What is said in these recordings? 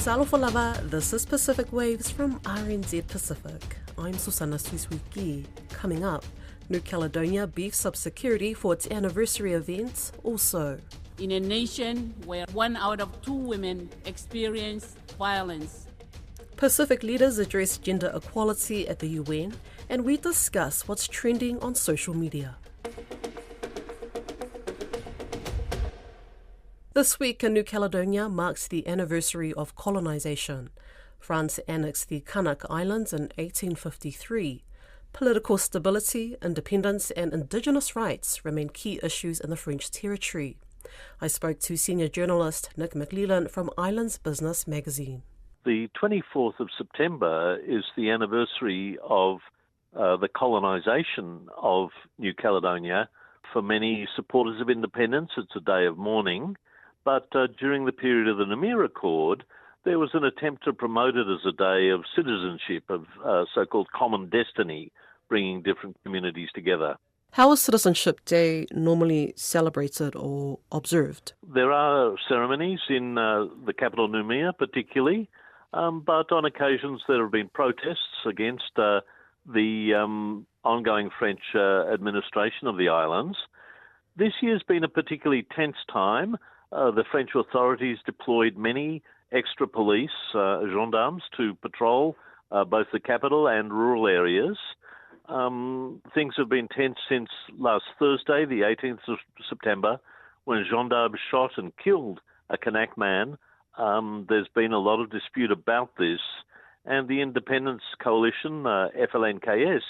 Salofalava, this is Pacific Waves from RNZ Pacific. I'm Susanna Suiswiki. Coming up, New Caledonia beefs up security for its anniversary event. Also, in a nation where 1 out of 2 women experience violence, Pacific leaders address gender equality at the UN, and we discuss what's trending on social media. This week in New Caledonia marks the anniversary of colonisation. France annexed the Kanak Islands in 1853. Political stability, independence and Indigenous rights remain key issues in the French territory. I spoke to senior journalist Nick McLellan from Islands Business magazine. The 24th of September is the anniversary of the colonisation of New Caledonia. For many supporters of independence, it's a day of mourning. But during the period of the Namur Accord, there was an attempt to promote it as a day of citizenship, of so-called common destiny, bringing different communities together. How is Citizenship Day normally celebrated or observed? There are ceremonies in the capital Nouméa particularly, but on occasions there have been protests against the ongoing French administration of the islands. This year's been a particularly tense time. The French authorities deployed many extra police, gendarmes, to patrol both the capital and rural areas. Things have been tense since last Thursday, the 18th of September, when gendarmes shot and killed a Kanak man. There's been a lot of dispute about this, and the Independence Coalition, FLNKS,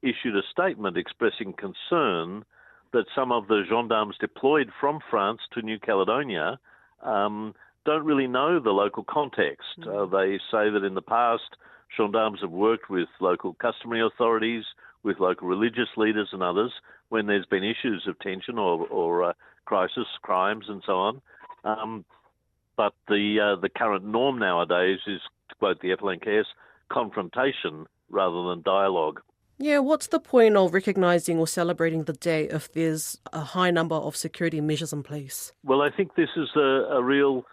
issued a statement expressing concern that some of the gendarmes deployed from France to New Caledonia don't really know the local context. They say that in the past, gendarmes have worked with local customary authorities, with local religious leaders and others when there's been issues of tension or crisis, crimes and so on. But the current norm nowadays is, to quote the FLNKS, confrontation rather than dialogue. Yeah, what's the point of recognising or celebrating the day if there's a high number of security measures in place? Well, I think this is a real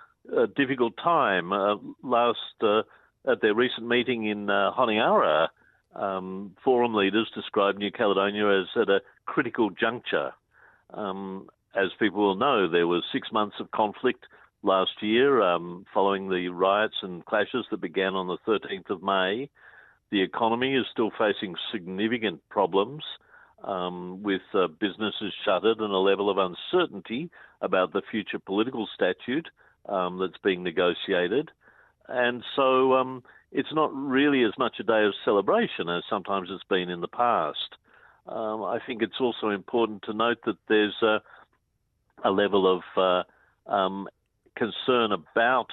difficult time. At their recent meeting in Honiara, forum leaders described New Caledonia as at a critical juncture. As people will know, there was 6 months of conflict last year following the riots and clashes that began on the 13th of May. The economy is still facing significant problems with businesses shuttered and a level of uncertainty about the future political statute that's being negotiated. And so it's not really as much a day of celebration as sometimes it's been in the past. I think it's also important to note that there's a level of concern about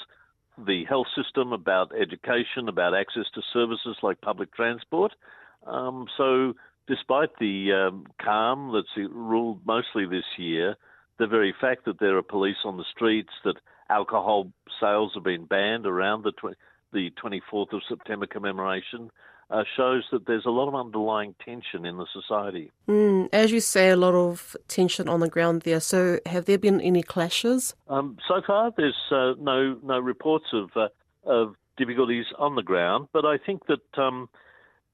the health system, about education, about access to services like public transport. So despite the calm that's ruled mostly this year, the very fact that there are police on the streets, that alcohol sales have been banned around the 24th of September commemoration, shows that there's a lot of underlying tension in the society. As you say, a lot of tension on the ground there. So have there been any clashes? So far, there's no reports of difficulties on the ground, but I think that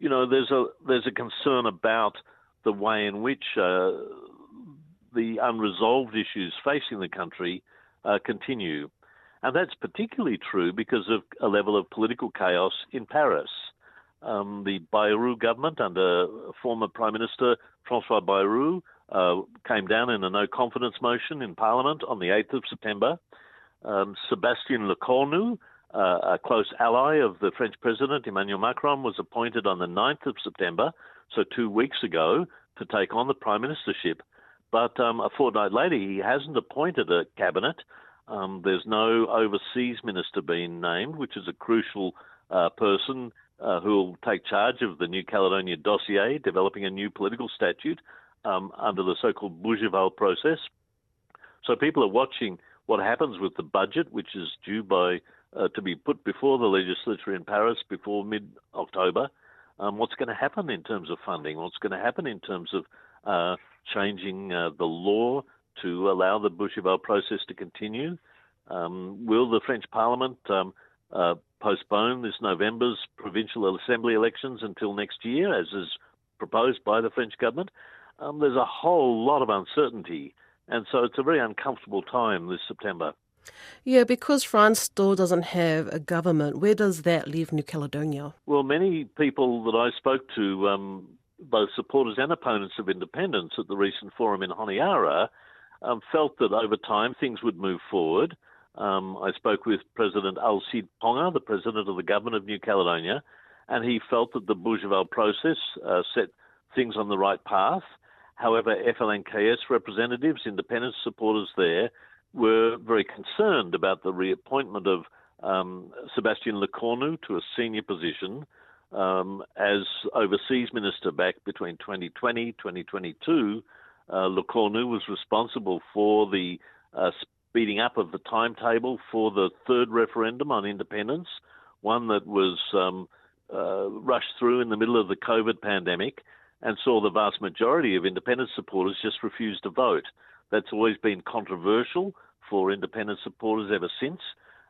there's a concern about the way in which the unresolved issues facing the country continue. And that's particularly true because of a level of political chaos in Paris. The Bayrou government under former Prime Minister François Bayrou came down in a no-confidence motion in Parliament on the 8th of September. Sébastien Lecornu, a close ally of the French President Emmanuel Macron, was appointed on the 9th of September, so 2 weeks ago, to take on the Prime Ministership. But a fortnight later, he hasn't appointed a cabinet. There's no overseas minister being named, which is a crucial person who will take charge of the New Caledonia dossier, developing a new political statute under the so-called Bougival process. So people are watching what happens with the budget, which is due to be put before the legislature in Paris before mid-October. What's going to happen in terms of funding? What's going to happen in terms of changing the law to allow the Bougival process to continue? Will the French Parliament postpone this November's provincial assembly elections until next year, as is proposed by the French government. There's a whole lot of uncertainty, and so it's a very uncomfortable time this September. Yeah, because France still doesn't have a government, where does that leave New Caledonia? Well, many people that I spoke to, both supporters and opponents of independence at the recent forum in Honiara, felt that over time things would move forward. I spoke with President Alcide Ponga, the president of the government of New Caledonia, and he felt that the Bougival process set things on the right path. However, FLNKS representatives, independence supporters there, were very concerned about the reappointment of Sébastien Lecornu to a senior position as overseas minister back between 2020 2022. Lecornu was responsible for the speeding up of the timetable for the third referendum on independence, one that was rushed through in the middle of the COVID pandemic and saw the vast majority of independence supporters just refuse to vote. That's always been controversial for independent supporters ever since,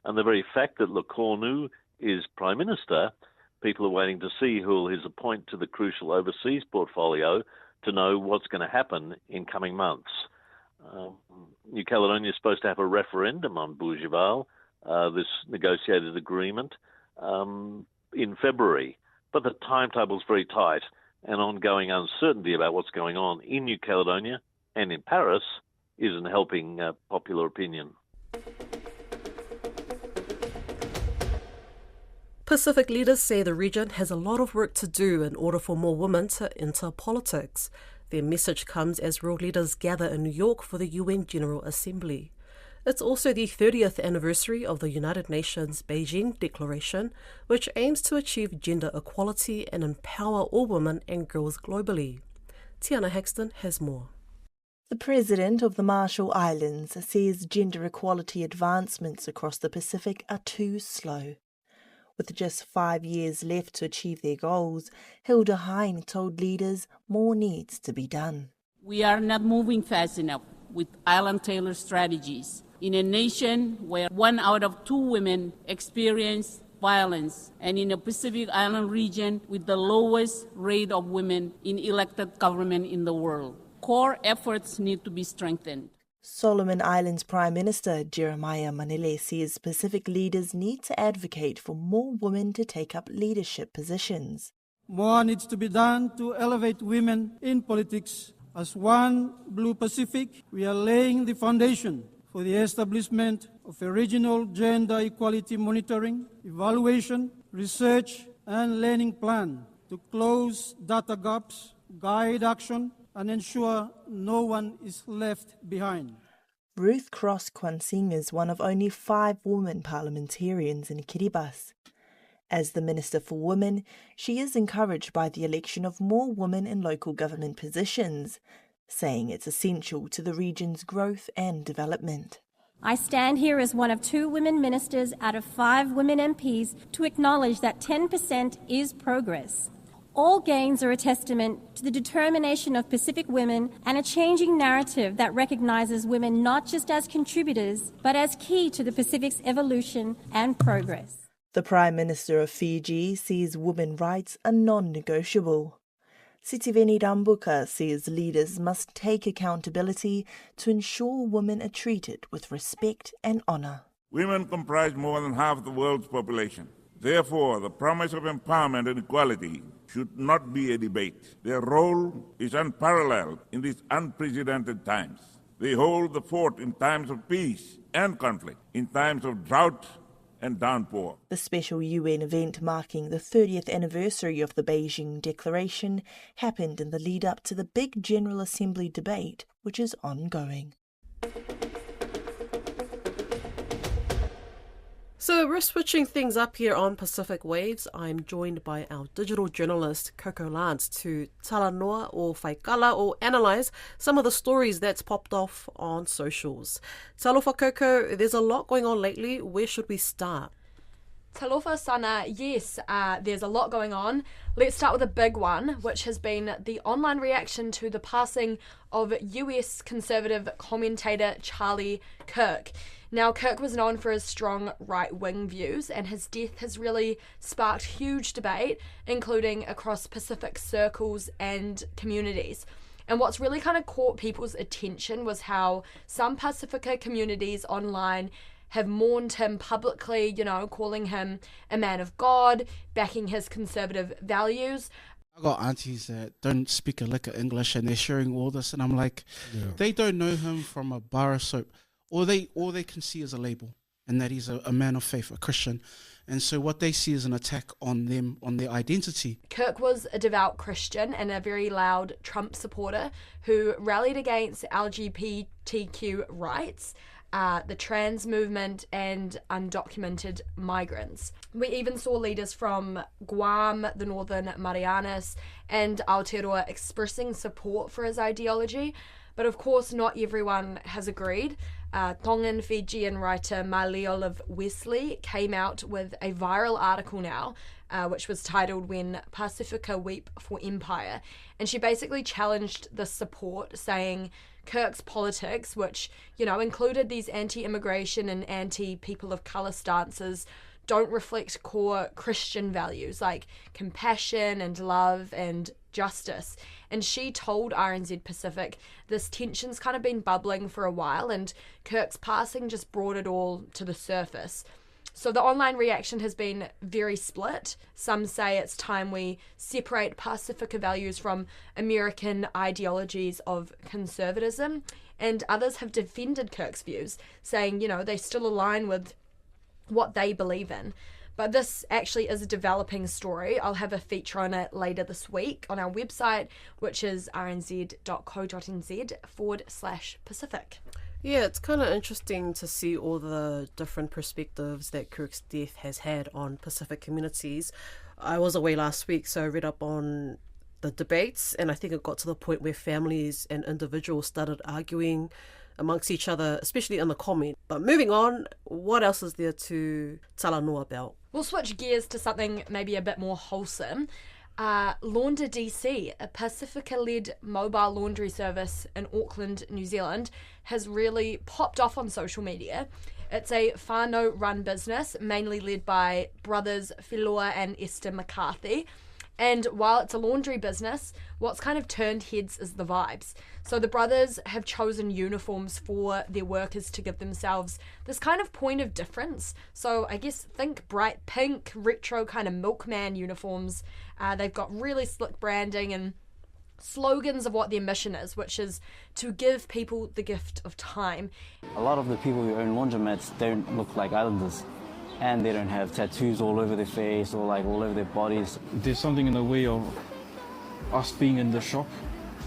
and the very fact that Lecornu is Prime Minister, people are waiting to see who will his appoint to the crucial overseas portfolio to know what's going to happen in coming months. New Caledonia is supposed to have a referendum on Bougival, this negotiated agreement, in February, but the timetable is very tight, and ongoing uncertainty about what's going on in New Caledonia and in Paris isn't helping popular opinion. Pacific leaders say the region has a lot of work to do in order for more women to enter politics. Their message comes as world leaders gather in New York for the UN General Assembly. It's also the 30th anniversary of the United Nations Beijing Declaration, which aims to achieve gender equality and empower all women and girls globally. Tiana Hexton has more. The president of the Marshall Islands says gender equality advancements across the Pacific are too slow. With just 5 years left to achieve their goals, Hilda Hein told leaders more needs to be done. We are not moving fast enough with island-tailored strategies. In a nation where 1 out of 2 women experience violence, and in a Pacific Island region with the lowest rate of women in elected government in the world, core efforts need to be strengthened. Solomon Islands Prime Minister Jeremiah Manele says Pacific leaders need to advocate for more women to take up leadership positions. More needs to be done to elevate women in politics. As One Blue Pacific, we are laying the foundation for the establishment of a regional gender equality monitoring, evaluation, research, and learning plan to close data gaps, guide action, and ensure no one is left behind. Ruth Cross-Kwansing is one of only 5 women parliamentarians in Kiribati. As the Minister for Women, she is encouraged by the election of more women in local government positions, saying it's essential to the region's growth and development. I stand here as one of 2 women ministers out of 5 women MPs to acknowledge that 10% is progress. All gains are a testament to the determination of Pacific women and a changing narrative that recognizes women not just as contributors, but as key to the Pacific's evolution and progress. The Prime Minister of Fiji says women's rights are non-negotiable. Sitiveni Rambuka says leaders must take accountability to ensure women are treated with respect and honour. Women comprise more than half the world's population. Therefore, the promise of empowerment and equality should not be a debate. Their role is unparalleled in these unprecedented times. They hold the fort in times of peace and conflict, in times of drought and downpour. The special UN event marking the 30th anniversary of the Beijing Declaration happened in the lead-up to the big General Assembly debate, which is ongoing. So we're switching things up here on Pacific Waves. I'm joined by our digital journalist, Coco Lance, to talanoa or whaikala or analyse some of the stories that's popped off on socials. Talofa Coco, there's a lot going on lately. Where should we start? Talofa Sana, yes, there's a lot going on. Let's start with a big one, which has been the online reaction to the passing of US conservative commentator Charlie Kirk. Now, Kirk was known for his strong right-wing views, and his death has really sparked huge debate, including across Pacific circles and communities. And what's really kind of caught people's attention was how some Pacifica communities online have mourned him publicly, calling him a man of God, backing his conservative values. I got aunties that don't speak a lick of English and they're sharing all this, and I'm like, they don't know him from a bar of soap. All they can see is a label, and that he's a man of faith, a Christian. And so what they see is an attack on them, on their identity. Kirk was a devout Christian and a very loud Trump supporter who rallied against LGBTQ rights, the trans movement, and undocumented migrants. We even saw leaders from Guam, the Northern Marianas, and Aotearoa expressing support for his ideology. But of course, not everyone has agreed. Tongan Fijian writer Maile Olive Wesley came out with a viral article now, which was titled When Pacifica Weep for Empire. And she basically challenged the support, saying Kirk's politics, which, included these anti-immigration and anti-people of colour stances, don't reflect core Christian values like compassion and love and justice. And she told RNZ Pacific this tension's kind of been bubbling for a while, and Kirk's passing just brought it all to the surface. So the online reaction has been very split. Some say it's time we separate Pacifica values from American ideologies of conservatism, and others have defended Kirk's views, saying, they still align with what they believe in. But this actually is a developing story. I'll have a feature on it later this week on our website, which is rnz.co.nz/Pacific. Yeah, it's kind of interesting to see all the different perspectives that Kirk's death has had on Pacific communities. I was away last week, so I read up on the debates, and I think it got to the point where families and individuals started arguing amongst each other, especially in the comment. But moving on, what else is there to talanoa about? We'll switch gears to something maybe a bit more wholesome. Launder DC, a Pacifica-led mobile laundry service in Auckland, New Zealand, has really popped off on social media. It's a whānau-run business, mainly led by brothers Philoa and Esther McCarthy. And while it's a laundry business, what's kind of turned heads is the vibes. So the brothers have chosen uniforms for their workers to give themselves this kind of point of difference. So I guess think bright pink, retro kind of milkman uniforms. They've got really slick branding and slogans of what their mission is, which is to give people the gift of time. A lot of the people who own laundromats don't look like islanders. And they don't have tattoos all over their face or like all over their bodies. There's something in the way of us being in the shop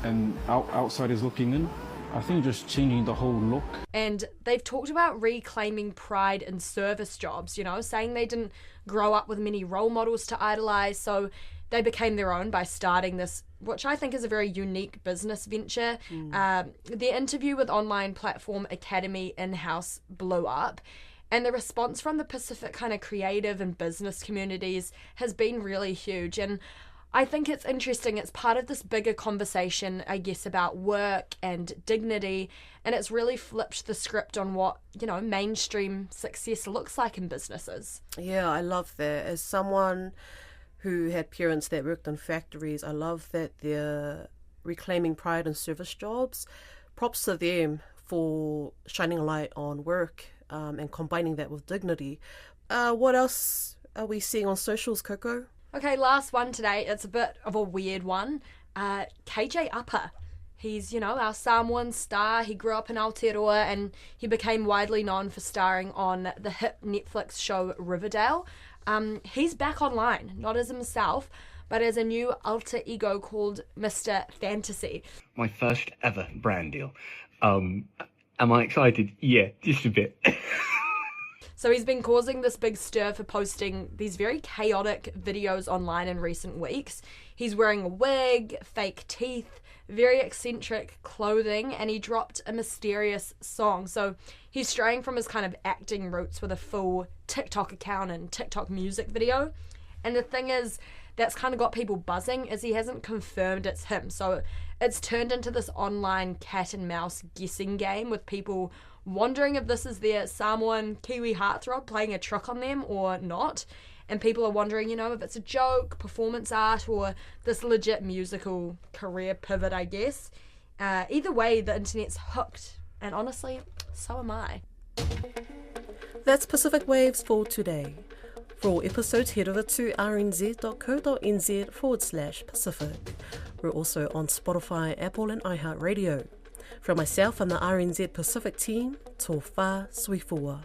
and outsiders looking in. I think just changing the whole look. And they've talked about reclaiming pride in service jobs, saying they didn't grow up with many role models to idolize, so they became their own by starting this, which I think is a very unique business venture. Their interview with online platform Academy In-House blew up. And the response from the Pacific kind of creative and business communities has been really huge. And I think it's interesting. It's part of this bigger conversation, I guess, about work and dignity. And it's really flipped the script on what, mainstream success looks like in businesses. Yeah, I love that. As someone who had parents that worked in factories, I love that they're reclaiming pride in service jobs. Props to them for shining a light on work. And combining that with dignity. What else are we seeing on socials, Coco? Okay, last one today. It's a bit of a weird one. KJ Apa. He's, our Samoan star. He grew up in Aotearoa and he became widely known for starring on the hit Netflix show Riverdale. He's back online, not as himself, but as a new alter ego called Mr. Fantasy. My first ever brand deal. Am I excited? Yeah, just a bit. So he's been causing this big stir for posting these very chaotic videos online in recent weeks. He's wearing a wig, fake teeth, very eccentric clothing, and he dropped a mysterious song. So he's straying from his kind of acting roots with a full TikTok account and TikTok music video. And the thing is, that's kind of got people buzzing, is he hasn't confirmed it's him. So it's turned into this online cat and mouse guessing game with people wondering if this is their Samoan Kiwi heartthrob playing a trick on them or not. And people are wondering, you know, if it's a joke, performance art, or this legit musical career pivot, I guess. Either way, the internet's hooked. And honestly, so am I. That's Pacific Waves for today. For all episodes, head over to rnz.co.nz/Pacific. We're also on Spotify, Apple and iHeartRadio. From myself and the RNZ Pacific team, tō whā sui fua.